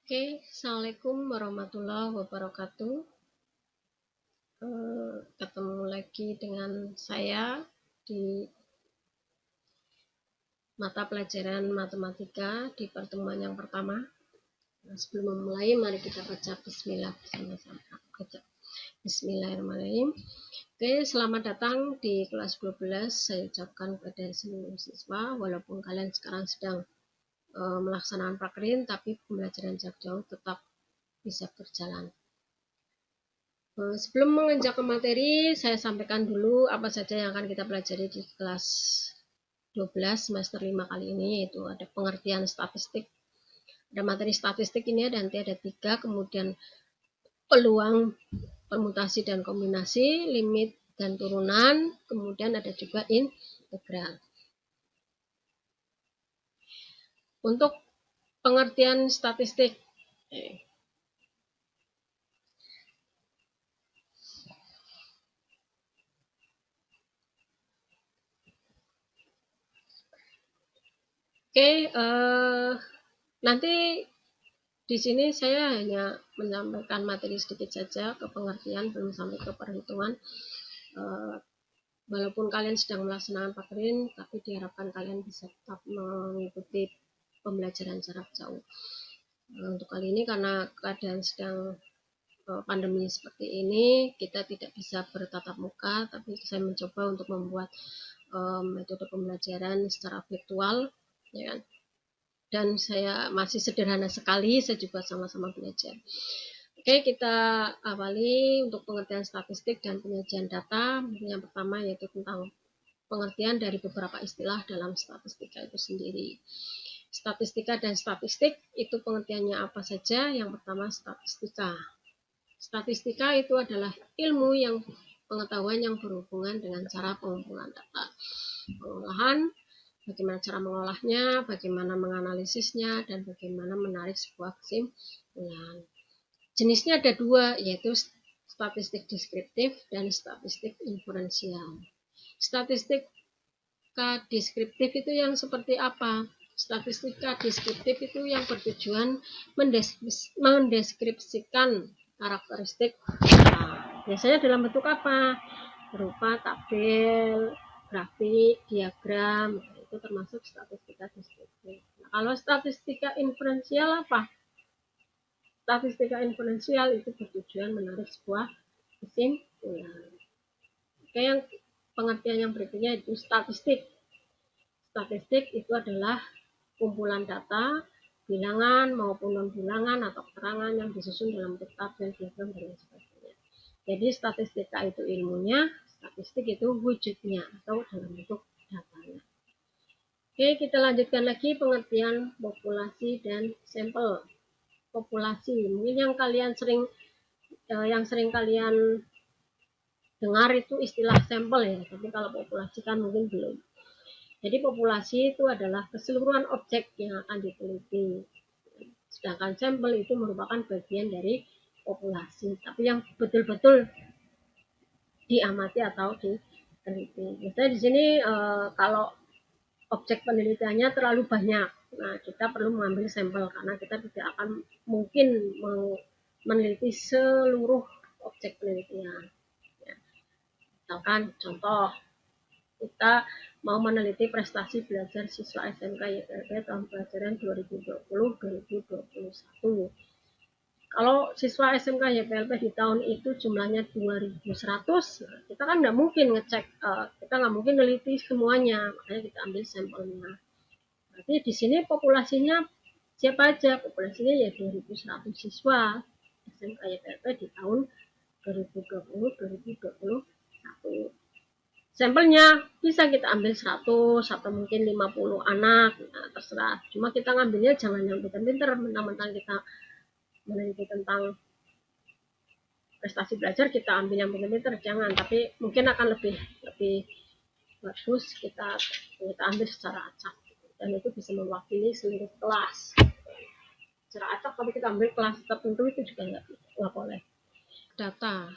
Oke, Assalamualaikum warahmatullahi wabarakatuh. Ketemu lagi dengan saya di mata pelajaran matematika di pertemuan yang pertama. Nah, sebelum memulai, mari kita baca Bismillah bersama-sama. Bismillahirrahmanirrahim. Oke, selamat datang di kelas 12. Saya ucapkan kepada seluruh siswa, walaupun kalian sekarang sedang melaksanakan prakrin, tapi pembelajaran jarak jauh tetap bisa berjalan. Sebelum menginjak ke materi, saya sampaikan dulu apa saja yang akan kita pelajari di kelas 12 semester 5 kali ini, yaitu ada pengertian statistik. Ada materi statistik ini nanti ada 3, kemudian peluang, permutasi dan kombinasi, limit dan turunan, kemudian ada juga integral. Untuk pengertian statistik, nanti di sini saya hanya menyampaikan materi sedikit saja ke pengertian, belum sampai ke perhitungan. Walaupun kalian sedang melaksanakan prakrin, tapi diharapkan kalian bisa tetap mengikuti pembelajaran jarak jauh. Untuk kali ini karena keadaan sedang pandemi seperti ini, kita tidak bisa bertatap muka, tapi saya mencoba untuk membuat metode pembelajaran secara virtual, ya kan? Dan saya masih sederhana sekali, saya juga sama-sama belajar. Oke, kita awali untuk pengertian statistik dan penyajian data. Yang pertama yaitu tentang pengertian dari beberapa istilah dalam statistika itu sendiri. Statistika dan statistik itu pengertiannya apa saja? Yang pertama statistika. Statistika itu adalah ilmu yang pengetahuan yang berhubungan dengan cara pengumpulan data. Pengolahan, bagaimana cara mengolahnya, bagaimana menganalisisnya, dan bagaimana menarik sebuah kesimpulan. Jenisnya ada 2, yaitu statistik deskriptif dan statistik inferensial. Statistika deskriptif itu yang seperti apa? Statistika deskriptif itu yang bertujuan mendeskripsikan karakteristik data. Biasanya dalam bentuk apa? Berupa tabel, grafik, diagram, itu termasuk statistika deskriptif. Nah, kalau statistika inferensial apa? Statistika inferensial itu bertujuan menarik sebuah kesimpulan. Oke, yang pengertian yang berikutnya itu statistik. Statistik itu adalah kumpulan data, bilangan maupun non-bilangan atau keterangan yang disusun dalam bentuk tabel, diagram, dan sebagainya. Jadi statistika itu ilmunya, statistik itu wujudnya atau dalam bentuk datanya. Oke, kita lanjutkan lagi pengertian populasi dan sampel. Populasi, mungkin yang sering kalian dengar itu istilah sampel ya, tapi kalau populasi kan mungkin belum. Jadi populasi itu adalah keseluruhan objek yang akan diteliti, sedangkan sampel itu merupakan bagian dari populasi, tapi yang betul-betul diamati atau diteliti. Misalnya di sini kalau objek penelitiannya terlalu banyak, nah kita perlu mengambil sampel karena kita tidak akan mungkin meneliti seluruh objek penelitian. Ya. Misalkan contoh, kita mau meneliti prestasi belajar siswa SMK YPLP tahun pelajaran 2020-2021. Kalau siswa SMK YPLP di tahun itu jumlahnya 2.100, kita kan nggak mungkin ngecek, kita nggak mungkin neliti semuanya, makanya kita ambil sampelnya. Berarti di sini populasinya siapa aja? Populasinya ya 2.100 siswa SMK YPLP di tahun 2020-2021. Sampelnya bisa kita ambil 100 atau mungkin 50 anak, nah, terserah. Cuma kita ngambilnya jangan yang pintar-pintar, mentang-mentang kita meneliti tentang prestasi belajar kita ambil yang pintar-pintar, jangan. Tapi mungkin akan lebih bagus kita ambil secara acak, dan itu bisa mewakili seluruh kelas. Secara acak tapi kita ambil kelas tertentu itu juga nggak boleh. Data.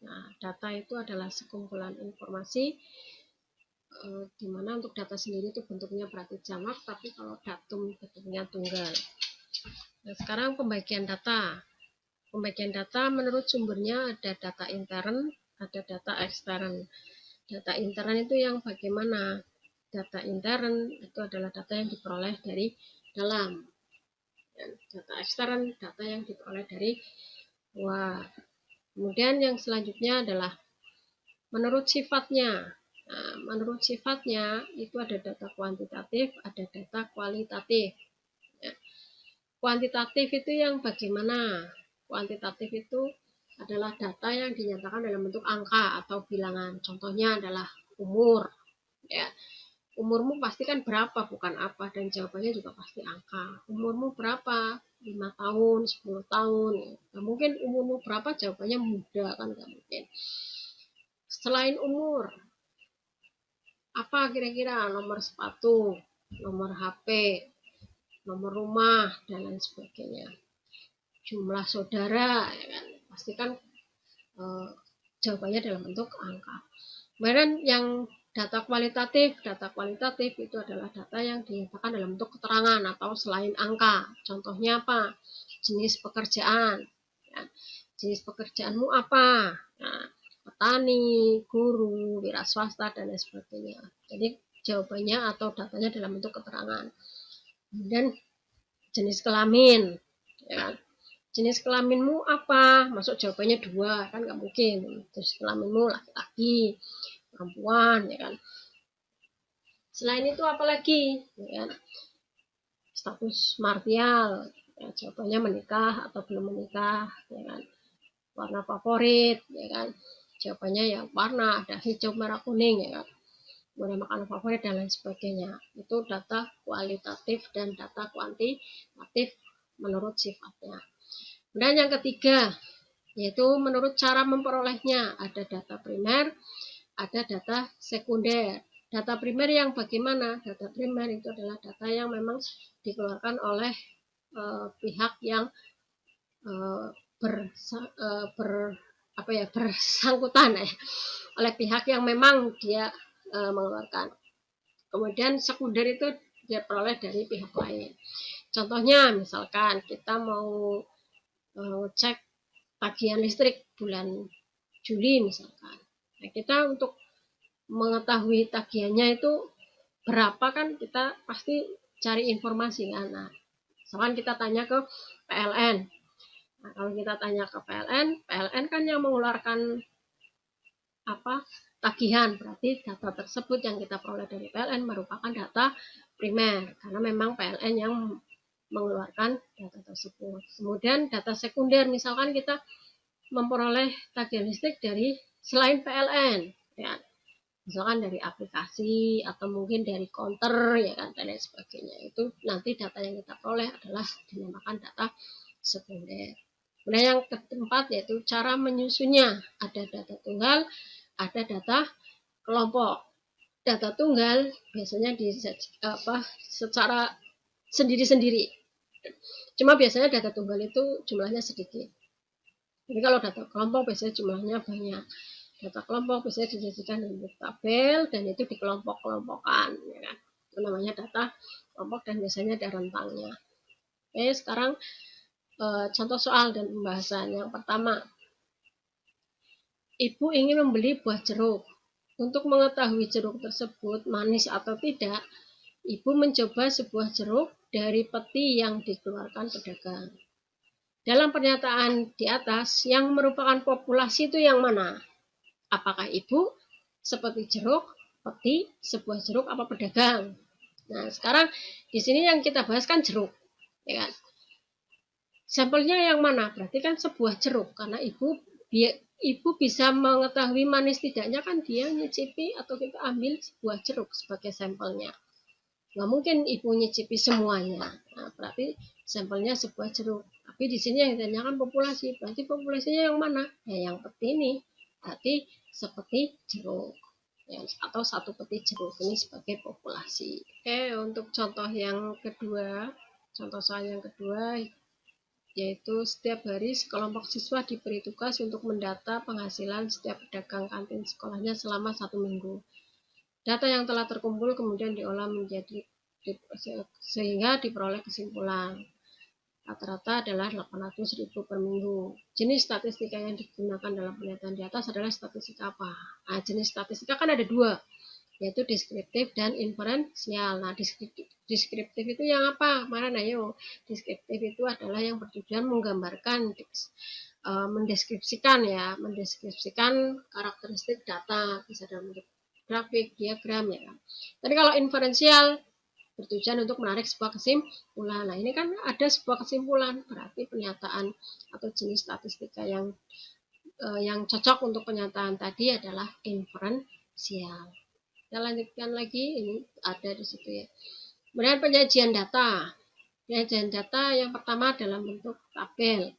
Nah, data itu adalah sekumpulan informasi, di mana untuk data sendiri itu bentuknya berarti jamak, tapi kalau datum bentuknya tunggal. Nah, sekarang pembagian data. Pembagian data menurut sumbernya ada data intern, ada data ekstern. Data intern itu yang bagaimana? Data intern itu adalah data yang diperoleh dari dalam. Data ekstern, data yang diperoleh dari luar. Kemudian yang selanjutnya adalah menurut sifatnya. Nah, menurut sifatnya itu ada data kuantitatif, ada data kualitatif. Ya. Kuantitatif itu yang bagaimana? Kuantitatif itu adalah data yang dinyatakan dalam bentuk angka atau bilangan. Contohnya adalah umur. Ya. Umurmu pasti kan berapa, bukan apa, dan jawabannya juga pasti angka. Umurmu berapa? 5 tahun, 10 tahun. Ya. Nah, mungkin umurmu berapa, jawabannya muda, kan nggak mungkin. Selain umur, apa kira-kira nomor sepatu, nomor HP, nomor rumah, dan lain sebagainya. Jumlah saudara, ya kan? Pastikan jawabannya dalam bentuk angka. Kemudian yang data kualitatif itu adalah data yang dinyatakan dalam bentuk keterangan atau selain angka. Contohnya apa? Jenis pekerjaan. Ya. Jenis pekerjaanmu apa? Nah, petani, guru, wira swasta, dan lain sebagainya. Jadi jawabannya atau datanya dalam bentuk keterangan. Kemudian jenis kelamin. Ya. Jenis kelaminmu apa? Masuk jawabannya 2, kan nggak mungkin. Jenis kelaminmu laki-laki, perempuan, ya kan. Selain itu apalagi, ya kan? Status martial, ya, jawabannya menikah atau belum menikah, ya kan. Warna favorit, ya kan. Jawabannya ya warna, ada hijau, merah, kuning, ya kan. Kemudian makanan favorit dan lain sebagainya. Itu data kualitatif dan data kuantitatif menurut sifatnya. Dan yang ketiga, yaitu menurut cara memperolehnya. Ada data primer, ada data sekunder. Data primer yang bagaimana? Data primer itu adalah data yang memang dikeluarkan oleh pihak yang bersangkutan oleh pihak yang memang dia mengeluarkan. Kemudian sekunder itu dia peroleh dari pihak lain. Contohnya misalkan kita mau cek tagihan listrik bulan Juli misalkan. Nah, kita untuk mengetahui tagihannya itu berapa kan kita pasti cari informasi kan. Nah, misalkan kita tanya ke PLN. Nah, kalau kita tanya ke PLN kan yang mengeluarkan apa tagihan, berarti data tersebut yang kita peroleh dari PLN merupakan data primer karena memang PLN yang mengeluarkan data tersebut. Kemudian data sekunder, misalkan kita memperoleh tagihan listrik dari selain PLN, ya. Misalkan dari aplikasi atau mungkin dari counter, ya kan, dan lain sebagainya. Itu nanti data yang kita peroleh adalah dinamakan data sekunder. Kemudian yang keempat yaitu cara menyusunnya. Ada data tunggal, ada data kelompok. Data tunggal biasanya secara sendiri-sendiri. Cuma biasanya data tunggal itu jumlahnya sedikit. Jadi kalau data kelompok biasanya jumlahnya banyak. Data kelompok biasanya disajikan dalam tabel dan itu dikelompok-kelompokkan. Ya kan? Itu namanya data kelompok dan biasanya ada rentangnya. Oke, sekarang contoh soal dan pembahasan. Yang pertama, ibu ingin membeli buah jeruk. Untuk mengetahui jeruk tersebut manis atau tidak, ibu mencoba sebuah jeruk dari peti yang dikeluarkan pedagang. Dalam pernyataan di atas, yang merupakan populasi itu yang mana? Apakah ibu, seperti jeruk, peti, sebuah jeruk, apa pedagang? Nah, sekarang di sini yang kita bahas kan jeruk, ya kan? Sampelnya yang mana? Berarti kan sebuah jeruk, karena ibu bisa mengetahui manis tidaknya kan dia nyicipi atau kita ambil sebuah jeruk sebagai sampelnya. Nggak mungkin ibu nyicipi semuanya. Nah, berarti sampelnya sebuah jeruk. Tapi di sini yang ditanyakan populasi. Berarti populasinya yang mana? Ya, yang peti ini. Berarti seperti jeruk. Ya, atau satu peti jeruk ini sebagai populasi. Oke, untuk contoh yang kedua, contoh soal yang kedua, yaitu setiap hari sekelompok siswa diberi tugas untuk mendata penghasilan setiap pedagang kantin sekolahnya selama 1 minggu. Data yang telah terkumpul kemudian diolah menjadi sehingga diperoleh kesimpulan. Rata-rata adalah 800.000 per minggu. Jenis statistika yang digunakan dalam pernyataan di atas adalah statistika apa? Nah, jenis statistika kan ada dua, yaitu deskriptif dan inferensial. Nah, deskriptif itu yang apa? Mana ayo? Deskriptif itu adalah yang bertujuan menggambarkan, mendeskripsikan karakteristik data, bisa dalam bentuk grafik, diagram ya. Tapi kalau inferensial bertujuan untuk menarik sebuah kesimpulan. Nah, ini kan ada sebuah kesimpulan, berarti pernyataan atau jenis statistika yang cocok untuk pernyataan tadi adalah inferensial. Kita lanjutkan lagi, ini ada di situ ya. Kemudian penyajian data. Penyajian data yang pertama dalam bentuk tabel.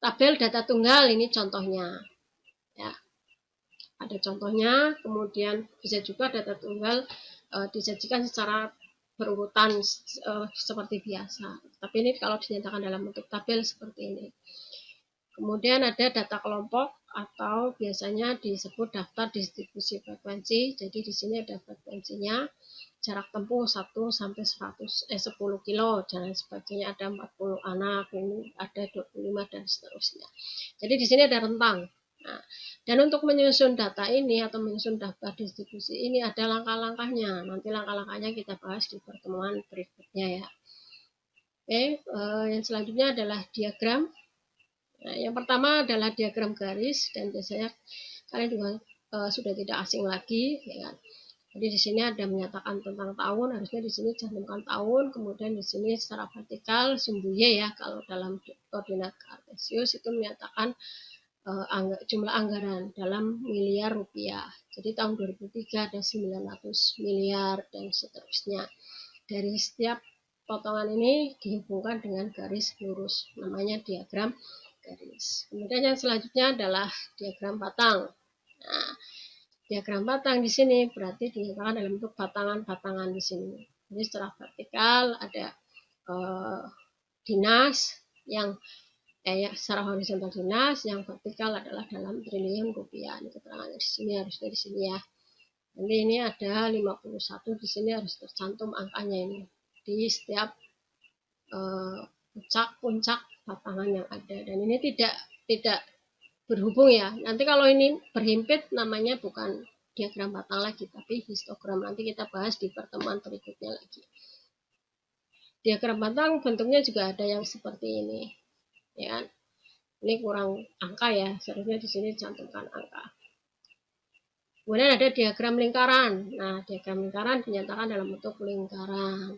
Tabel data tunggal ini contohnya. Ya. Ada contohnya, kemudian bisa juga data tunggal disajikan secara berurutan seperti biasa. Tapi ini kalau dinyatakan dalam bentuk tabel seperti ini. Kemudian ada data kelompok atau biasanya disebut daftar distribusi frekuensi. Jadi di sini ada frekuensinya, jarak tempuh 1 sampai 10 kilo dan sebagainya, ada 40 anak, ini ada 25 dan seterusnya. Jadi di sini ada rentang. Nah, dan untuk menyusun data ini atau menyusun daftar distribusi ini ada langkah-langkahnya. Nanti langkah-langkahnya kita bahas di pertemuan berikutnya ya. Oke, yang selanjutnya adalah diagram. Nah, yang pertama adalah diagram garis, dan biasanya kalian juga sudah tidak asing lagi, ya kan? Jadi di sini ada menyatakan tentang tahun, harusnya di sini cantumkan tahun, kemudian di sini secara vertikal sumbu Y ya, kalau dalam koordinat kartesius itu menyatakan jumlah anggaran dalam miliar rupiah. Jadi tahun 2003 ada 900 miliar dan seterusnya. Dari setiap potongan ini dihubungkan dengan garis lurus, namanya diagram garis. Kemudian yang selanjutnya adalah diagram batang. Nah, diagram batang di sini berarti dinyatakan dalam bentuk batangan-batangan di sini. Jadi secara vertikal ada dinas yang secara horizontal dinas, yang vertikal adalah dalam triliun rupiah. Ini keterangannya di sini, harusnya di sini ya. Nanti ini ada 51, di sini harus tercantum angkanya ini di setiap puncak-puncak batangan yang ada. Dan ini tidak berhubung ya. Nanti kalau ini berhimpit namanya bukan diagram batang lagi, tapi histogram. Nanti kita bahas di pertemuan berikutnya lagi. Diagram batang bentuknya juga ada yang seperti ini. Ya, ini kurang angka ya, seharusnya di sini cantumkan angka. Kemudian ada diagram lingkaran. Nah, diagram lingkaran dinyatakan dalam bentuk lingkaran.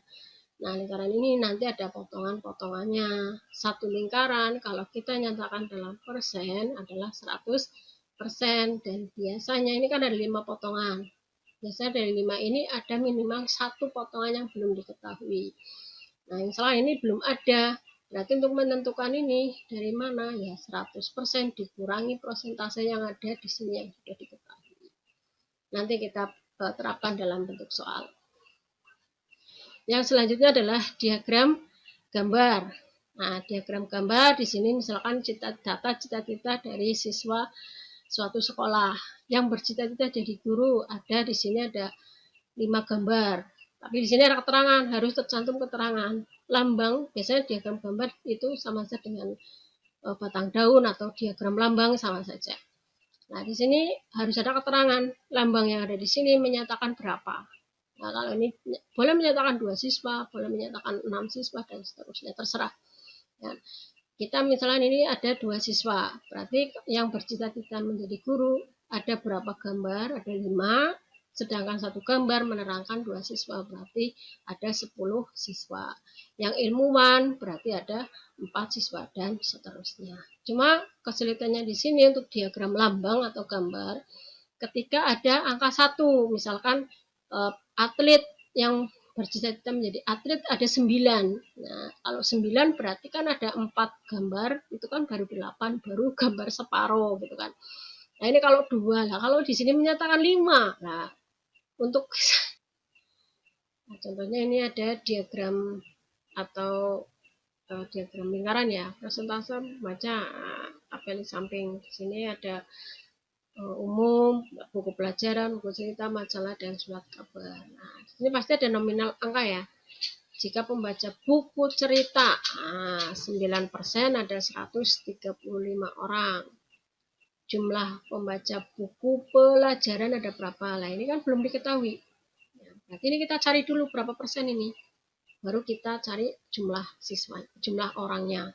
Nah, lingkaran ini nanti ada potongan-potongannya. Satu lingkaran kalau kita nyatakan dalam persen adalah 100%, dan biasanya ini kan ada 5 potongan. Biasanya dari 5 ini ada minimal 1 potongan yang belum diketahui. Nah, yang salah ini belum ada. Berarti untuk menentukan ini dari mana? Ya 100% dikurangi persentase yang ada di sini yang sudah diketahui. Nanti kita terapkan dalam bentuk soal. Yang selanjutnya adalah diagram gambar. Nah, diagram gambar di sini misalkan data cita-cita dari siswa suatu sekolah yang bercita-cita jadi guru. Ada di sini ada 5 gambar. Tapi di sini ada keterangan, harus tercantum keterangan. Lambang, biasanya diagram gambar itu sama saja dengan batang daun atau diagram lambang sama saja. Nah, di sini harus ada keterangan. Lambang yang ada di sini menyatakan berapa. Nah, kalau ini boleh menyatakan 2 siswa, boleh menyatakan 6 siswa, dan seterusnya, terserah. Ya. Kita misalnya ini ada 2 siswa, berarti yang bercita-cita menjadi guru ada berapa gambar? Ada 5. Sedangkan 1 gambar menerangkan 2 siswa, berarti ada 10 siswa. Yang ilmuwan berarti ada 4 siswa, dan seterusnya. Cuma kesulitannya di sini untuk diagram lambang atau gambar, ketika ada angka 1, misalkan atlet yang bercita-cita menjadi atlet ada 9. Nah, kalau 9 berarti kan ada 4 gambar, itu kan baru 8, baru gambar separuh gitu kan. Nah, ini kalau 2, nah kalau di sini menyatakan 5. Nah, untuk nah, contohnya ini ada diagram atau diagram lingkaran ya, persentase baca tabel di samping. Di sini ada umum, buku pelajaran, buku cerita, majalah, dan surat kabar. Nah, di sini pasti ada nominal angka ya. Jika pembaca buku cerita, 9% ada 135 orang. Jumlah pembaca buku pelajaran ada berapa? Nah, ini kan belum diketahui. Berarti ini kita cari dulu berapa persen ini. Baru kita cari jumlah siswa, jumlah orangnya.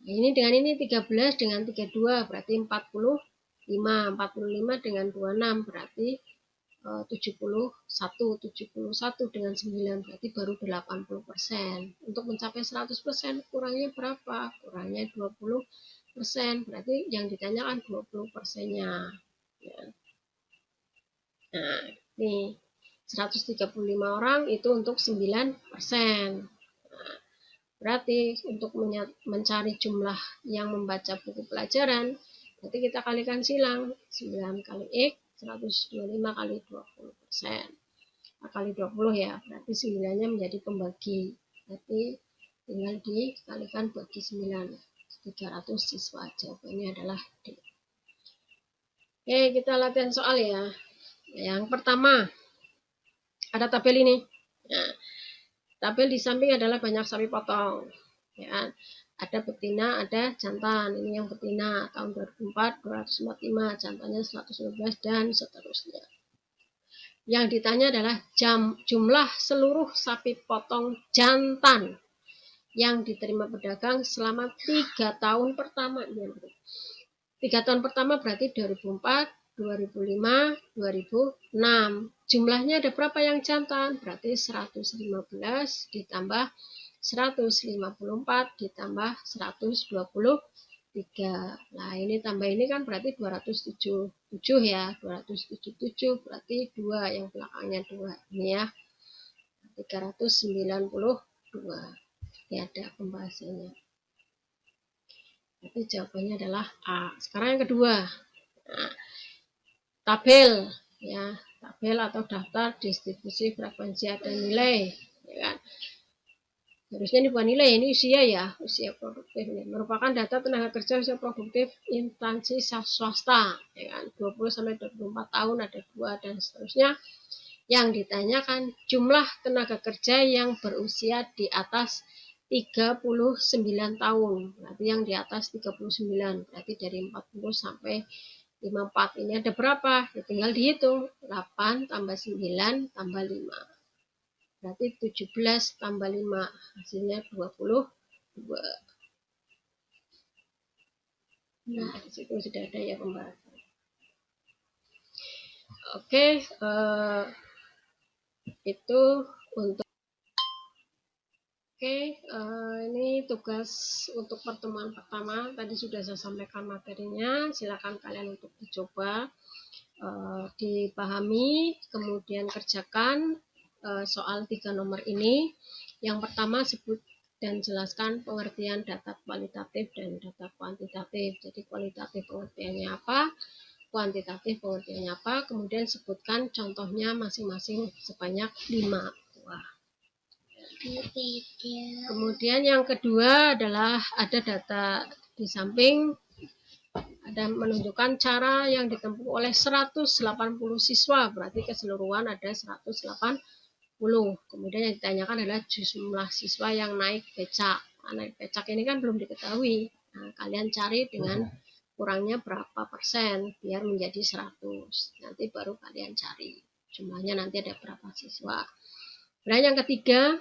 Nah, ini dengan ini 13 dengan 32 berarti 45. 45 dengan 26 berarti 71 dengan 9 berarti baru 80%. Untuk mencapai 100% kurangnya berapa? Kurangnya 20%. Berarti yang ditanyakan 20%-nya. Ya. Nah, ini 135 orang itu untuk 9%. Nah, berarti untuk mencari jumlah yang membaca buku pelajaran, berarti kita kalikan silang. 9 kali X 125 kali 20%. Kali 20 ya, berarti 9-nya menjadi pembagi. Berarti tinggal dikalikan bagi 9. 300 siswa. Jawabannya adalah D. Oke, kita latihan soal ya. Yang pertama, ada tabel ini. Nah, tabel di samping adalah banyak sapi potong. Ya, ada betina, ada jantan. Ini yang betina tahun 2004 245, jantannya 115 dan seterusnya. Yang ditanya adalah jumlah seluruh sapi potong jantan yang diterima pedagang selama 3 tahun pertama. 3 tahun pertama berarti 2004, 2005, 2006. Jumlahnya ada berapa yang jantan? Berarti 115 ditambah 154 ditambah 123. Nah, ini tambah ini kan berarti 277 ya. 277 berarti 2 yang belakangnya 2. Ini ya. 392. Ini ada pembahasannya. Jadi jawabannya adalah A. Sekarang yang kedua. Nah, tabel ya, tabel atau daftar distribusi frekuensi ada nilai, ya kan? Harusnya ini bukan nilai, ini usia ya, usia produktif ini. Merupakan data tenaga kerja usia produktif instansi swasta, ya kan? 20 sampai 24 tahun ada 2 dan seterusnya. Yang ditanyakan jumlah tenaga kerja yang berusia di atas 39 tahun. Berarti yang di atas 39, berarti dari 40 sampai 54. Ini ada berapa? Ya, tinggal dihitung. 8 tambah 9 tambah 5. Berarti 17 tambah 5. Hasilnya 22. Nah, disitu sudah ada ya pembahasan. Oke, itu untuk ini tugas untuk pertemuan pertama. Tadi sudah saya sampaikan materinya. Silakan kalian untuk dicoba, dipahami, kemudian kerjakan soal 3 nomor ini. Yang pertama, sebut dan jelaskan pengertian data kualitatif dan data kuantitatif. Jadi kualitatif pengertiannya apa, kuantitatif pengertiannya apa, kemudian sebutkan contohnya masing-masing sebanyak 5 buah. Kemudian yang kedua adalah ada data di samping, ada menunjukkan cara yang ditempuh oleh 180 siswa, berarti keseluruhan ada 180. Kemudian yang ditanyakan adalah jumlah siswa yang naik becak. Naik becak ini kan belum diketahui. Nah, kalian cari dengan kurangnya berapa persen biar menjadi 100. Nanti baru kalian cari jumlahnya nanti ada berapa siswa. Dan yang ketiga,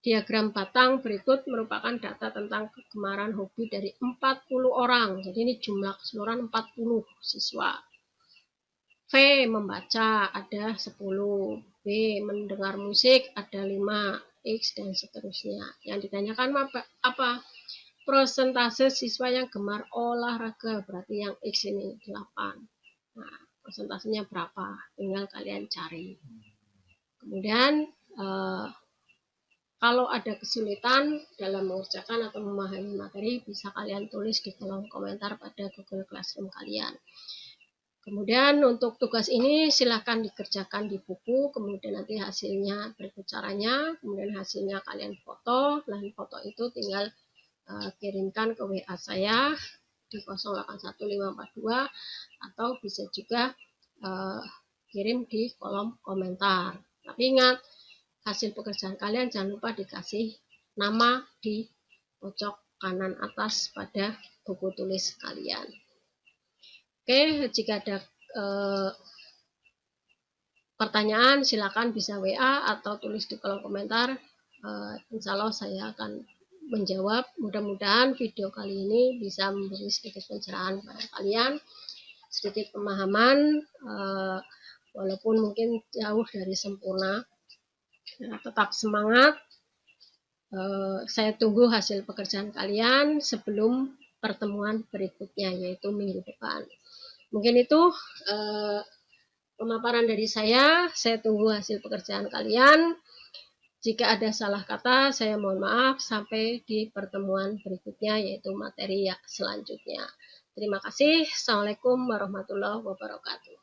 diagram batang berikut merupakan data tentang kegemaran hobi dari 40 orang. Jadi ini jumlah keseluruhan 40 siswa. V membaca ada 10, B mendengar musik ada 5, X dan seterusnya. Yang ditanyakan apa? Persentase siswa yang gemar olahraga, berarti yang X ini 8. Nah, persentasenya berapa? Tinggal kalian cari. Kemudian kalau ada kesulitan dalam mengerjakan atau memahami materi, bisa kalian tulis di kolom komentar pada Google Classroom kalian. Kemudian untuk tugas ini silahkan dikerjakan di buku, kemudian nanti hasilnya berikut caranya, kemudian hasilnya kalian foto, dan foto itu tinggal kirimkan ke WA saya di 081542 atau bisa juga kirim di kolom komentar. Tapi ingat, hasil pekerjaan kalian jangan lupa dikasih nama di pojok kanan atas pada buku tulis kalian. Oke, jika ada pertanyaan silakan bisa WA atau tulis di kolom komentar. Insya Allah saya akan menjawab. Mudah-mudahan video kali ini bisa memberi sedikit pencerahan pada kalian, sedikit pemahaman, walaupun mungkin jauh dari sempurna. Tetap semangat. Saya tunggu hasil pekerjaan kalian sebelum pertemuan berikutnya, yaitu minggu depan. Mungkin itu pemaparan dari saya. Saya tunggu hasil pekerjaan kalian. Jika ada salah kata, saya mohon maaf. Sampai di pertemuan berikutnya, yaitu materi selanjutnya. Terima kasih. Assalamualaikum warahmatullahi wabarakatuh.